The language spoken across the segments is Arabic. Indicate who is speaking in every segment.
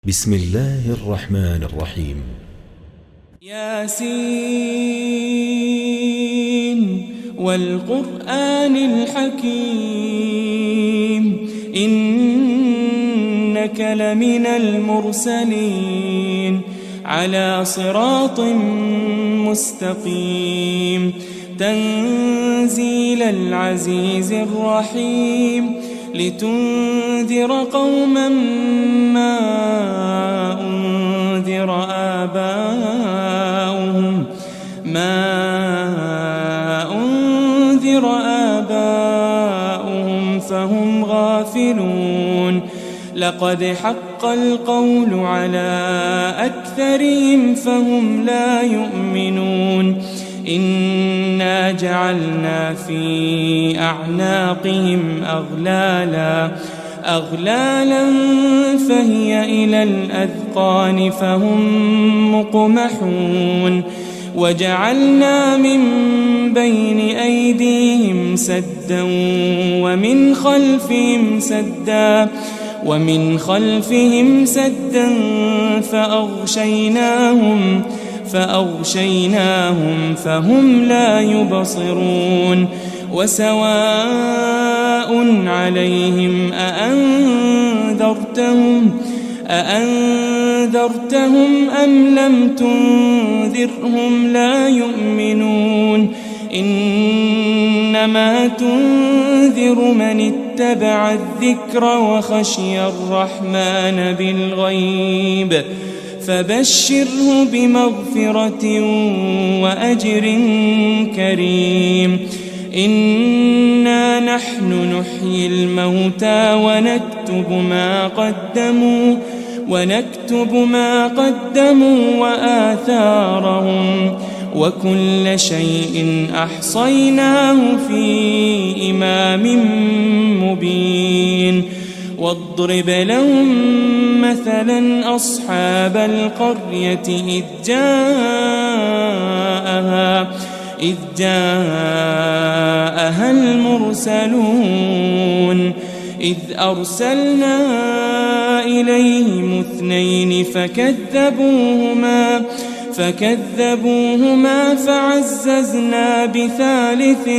Speaker 1: بسم الله الرحمن الرحيم.
Speaker 2: ياسين والقرآن الحكيم إنك لمن المرسلين على صراط مستقيم تنزيل العزيز الرحيم لتنذر قوما ما أنذر آباؤهم فهم غافلون لقد حق القول على أكثرهم فهم لا يؤمنون إنا جعلنا في أعناقهم أغلالا فهي إلى الأذقان فهم مقمحون وجعلنا من بين أيديهم سدا ومن خلفهم سدا فأغشيناهم فهم لا يبصرون وسواء عليهم أأنذرتهم أم لم تنذرهم لا يؤمنون إنما تنذر من اتبع الذكر وخشي الرحمن بالغيب فبشره بمغفرة وأجر كريم إنا نحن نحيي الموتى ونكتب ما قدموا وآثارهم وكل شيء أحصيناه في إمام مبين واضرب لهم مثلا أصحاب القرية إذ جاءها المرسلون إذ أرسلنا إليهم 2 فكذبوهما فعززنا ب3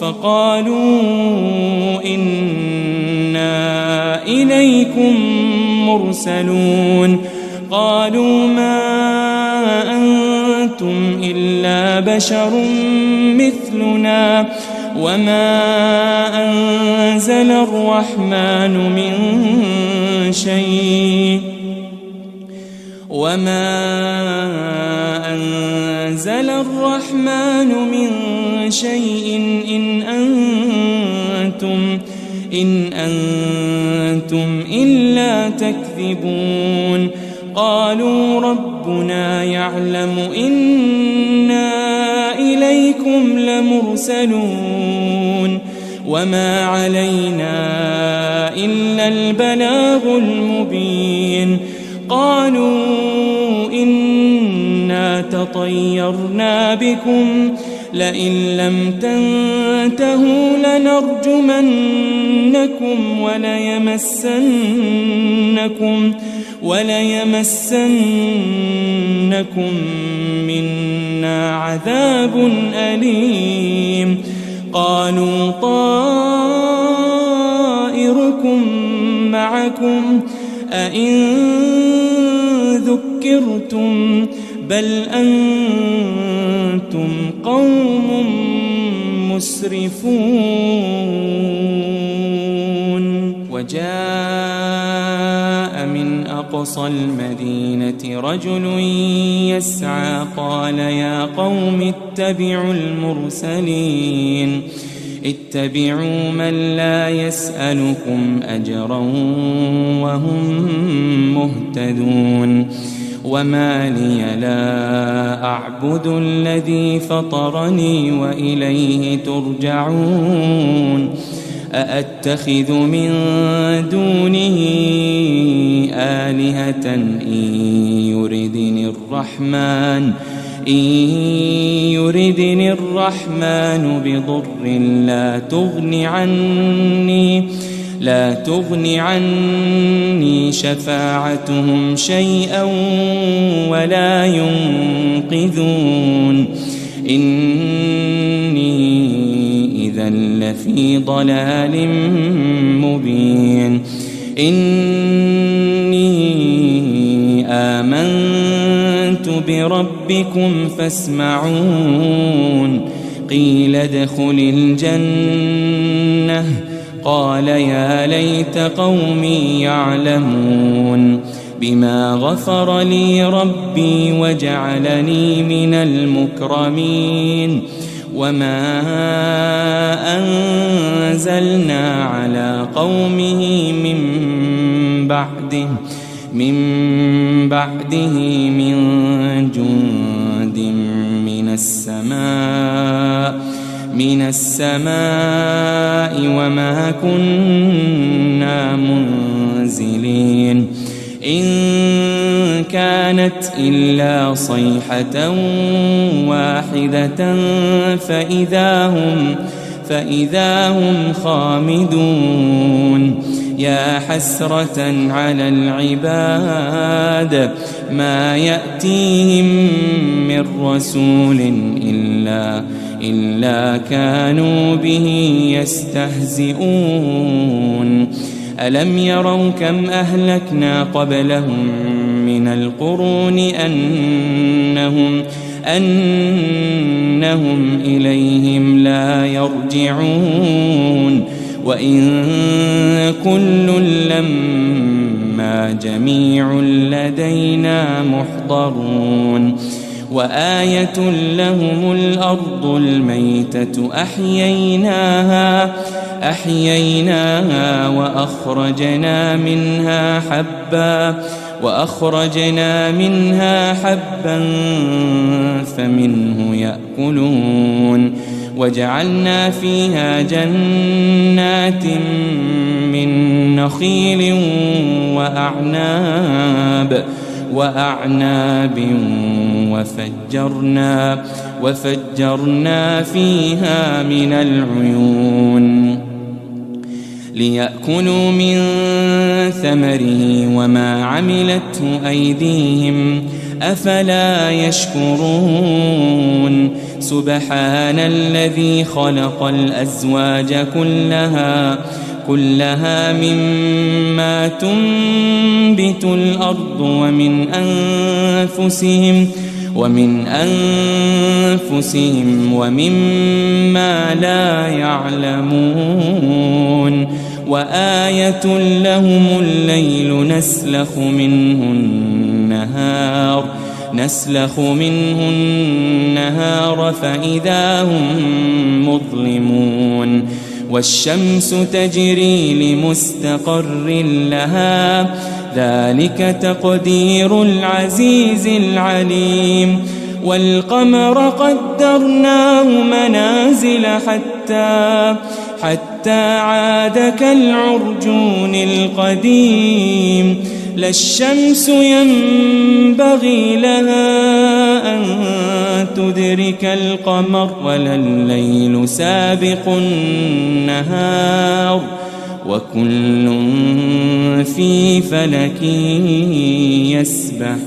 Speaker 2: فقالوا إنا إليكم مرسلون قالوا ما أنتم إلا بشر مثلنا وما أنزل الرحمن من شيء إن أنتم إلا تكذبون قالوا ربنا يعلم إنا إليكم لمرسلون وما علينا إلا البلاغ المبين قالوا إنا تطيرنا بكم لئن لم تنتهوا لنرجمنكم وليمسنكم منا عذاب أليم قالوا طائركم معكم أئن ذكرتم بل أنتم قوم مسرفون وجاء من أقصى المدينة رجل يسعى قال يا قوم اتبعوا المرسلين اتبعوا من لا يسألكم أجرا وهم مهتدون وما لي لا أعبد الذي فطرني وإليه ترجعون أأتخذ من دونه آلهة إن يردني الرحمن بضر لا تغن عني شفاعتهم شيئا ولا ينقذون إني إذا لفي ضلال مبين إني آمنت بربكم فاسمعون قيل ادخل الجنة قال يا ليت قومي يعلمون بما غفر لي ربي وجعلني من المكرمين وما أنزلنا على قومه من بعده من جند من السماء وما كنا منزلين إن كانت إلا صيحة واحدة فإذا هم خامدون يا حسرة على العباد ما يأتيهم من رسول إلا كانوا به يستهزئون ألم يروا كم أهلكنا قبلهم من القرون أنهم إليهم لا يرجعون وإن كل لما جميع لدينا محضرون وآية لهم الأرض الميتة أحييناها وأخرجنا منها حبا فمنه يأكلون وجعلنا فيها جنات من نخيل وأعناب وفجرنا فيها من العيون ليأكلوا من ثمره وما عملته أيديهم أفلا يشكرون سبحان الذي خلق الأزواج كلها مما تنبت الأرض ومن أنفسهم ومما لا يعلمون وآية لهم الليل نسلخ منه النهار فإذا هم مظلمون والشمس تجري لمستقر لها ذلك تقدير العزيز العليم والقمر قدرناه منازل حتى عاد كالعرجون القديم لا الشمس ينبغي لها أن تدرك القمر ولا الليل سابق النهار وكل في فلك يسبحون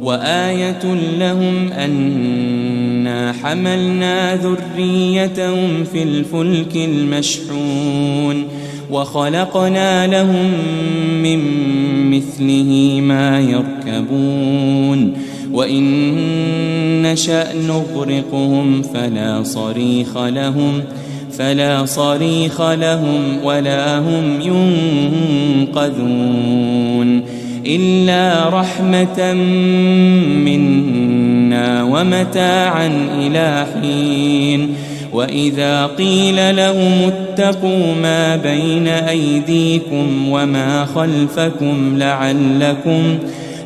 Speaker 2: وآية لهم أنا حملنا ذريتهم في الفلك المشحون وخلقنا لهم من مثله ما يركبون وإن نشأ نغرقهم فلا صريخ لهم ولا هم ينقذون إلا رحمة منا ومتاعا إلى حين وإذا قيل لهم اتقوا ما بين أيديكم وما خلفكم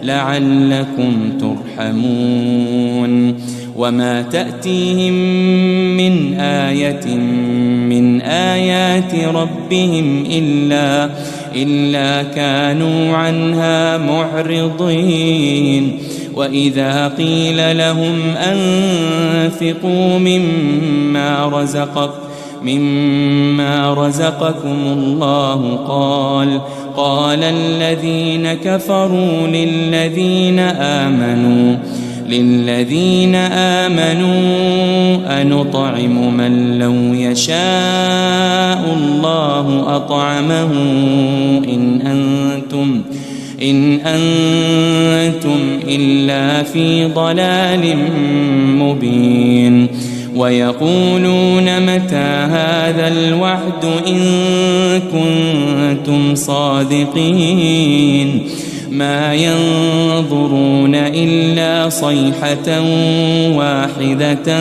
Speaker 2: لعلكم ترحمون وما تأتيهم من آية من آيات ربهم إلا كانوا عنها معرضين وإذا قيل لهم أنفقوا مما رزقكم الله قال الذين كفروا للذين آمنوا أنطعم من لو يشاء الله أطعمه إن أنتم إلا في ضلال مبين ويقولون متى هذا الوعد إن كنتم صادقين ما ينظرون إلا صيحة واحدة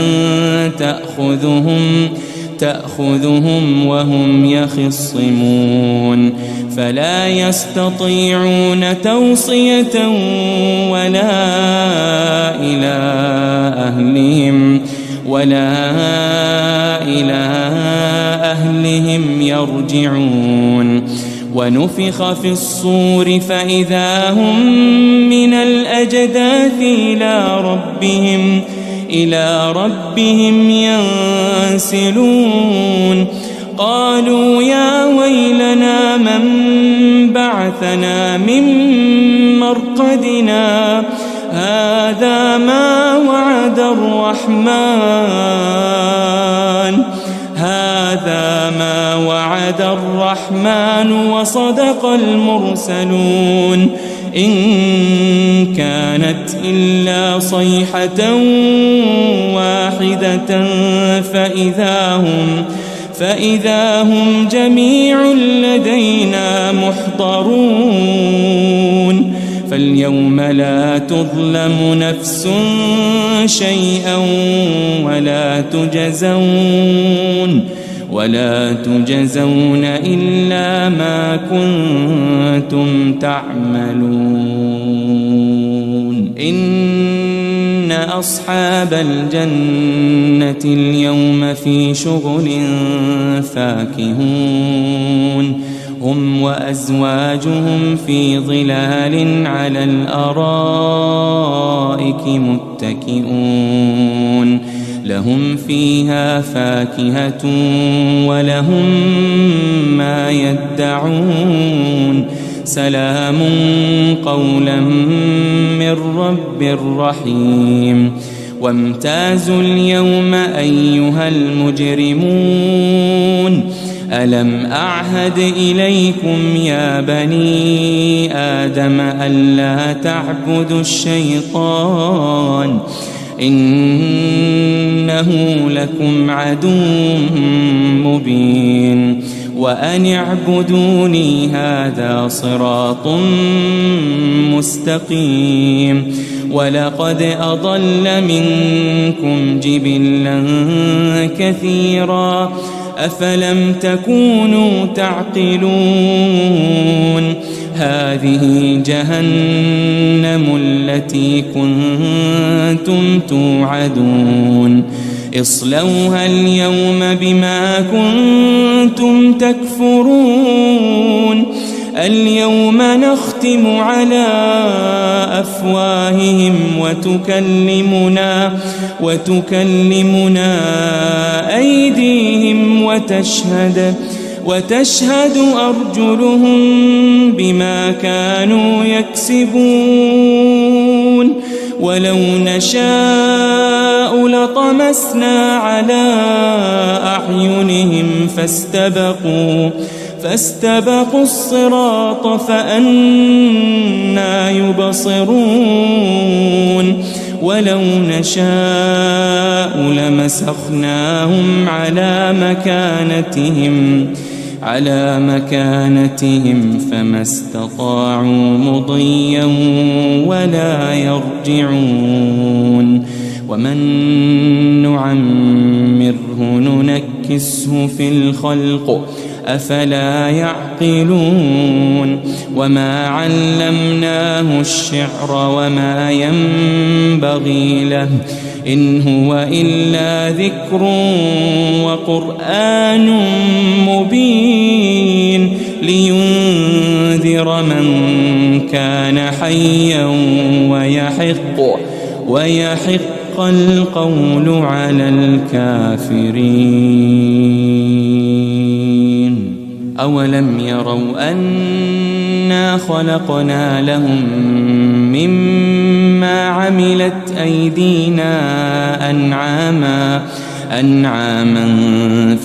Speaker 2: تأخذهم وهم يخصمون فلا يستطيعون توصية ولا إلى أهلهم يرجعون ونفخ في الصور فإذا هم من الأجداث إلى ربهم ينسلون قالوا يا ويلنا من بعثنا من مرقدنا هذا ما وعد الرحمن وصدق المرسلون إن كانت إلا صيحة واحدة فإذا هم جميع لدينا محضرون فاليوم لا تظلم نفس شيئا ولا تجزون إلا ما كنتم تعملون إن أصحاب الجنة اليوم في شغل فاكهون هم وأزواجهم في ظلال على الأرائك متكئون لهم فيها فاكهة ولهم ما يدعون سلام قولا من رب رحيم وامتازوا اليوم أيها المجرمون ألم أعهد إليكم يا بني آدم ألا تعبدوا الشيطان إنه لكم عدو مبين وأن اعبدوني هذا صراط مستقيم ولقد أضل منكم جبلا كثيرا أفلم تكونوا تعقلون هذه جهنم التي كنتم توعدون اصلوها اليوم بما كنتم تكفرون اليوم نختم على أفواههم وتكلمنا أيديهم وتشهد أرجلهم بما كانوا يكسبون ولو نشاء لطمسنا على أعينهم فاستبقوا الصراط فأنى يبصرون ولو نشاء لمسخناهم على مكانتهم فما استطاعوا مضيا ولا يرجعون ومن نعمره ننكسه في الخلق أفلا يعقلون وما علمناه الشعر وما ينبغي له إن هو إلا ذكر وقرآن مبين لينذر من كان حيا ويحق حق القول على الكافرين. أولم يروا أنا خلقنا لهم مما عملت أيدينا أنعاما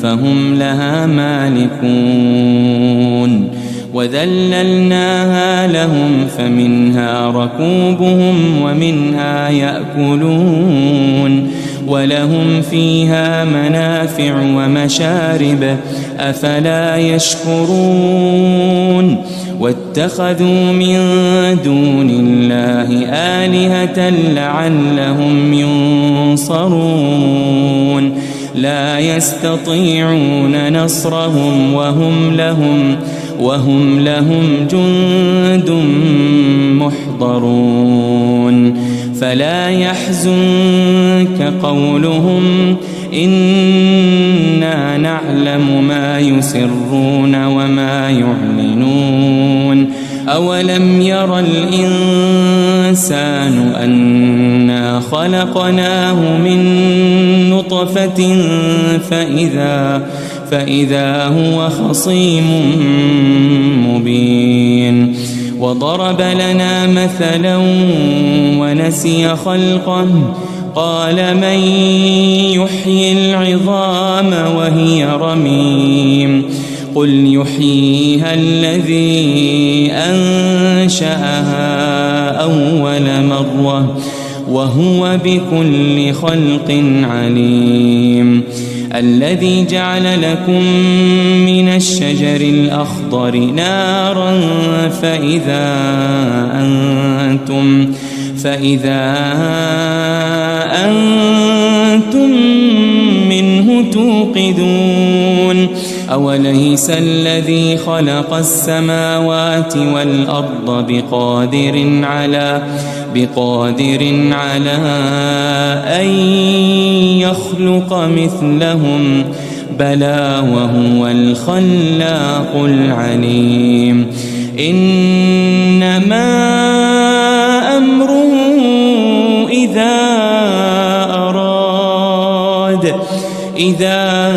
Speaker 2: فهم لها مالكون وذللناها لهم فمنها ركوبهم ومنها يأكلون ولهم فيها منافع ومشارب أفلا يشكرون واتخذوا من دون الله آلهة لعلهم ينصرون لا يستطيعون نصرهم وهم لهم جند محضرون فلا يحزنك قولهم إنا نعلم ما يسرون وما يعلنون أولم ير الإنسان أنا خلقناه من نطفة فإذا هو خصيم مبين وضرب لنا مثلا ونسي خلقه قال من يحيي العظام وهي رميم قل يحييها الذي أنشأها أول مرة وهو بكل خلق عليم الذي جعل لكم من الشجر الأخضر نارا فإذا أنتم منه توقدون أوليس الذي خلق السماوات والأرض بقادر على أن يخلق مثلهم بلى وهو الخلاق العليم إنما أمره إذا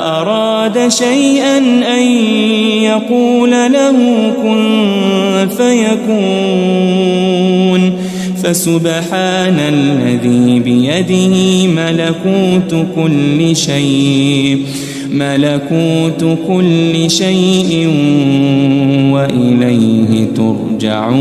Speaker 2: أراد شيئا أن يقول له كن فيكون فسبحان الذي بيده ملكوت كل شيء وإليه ترجعون.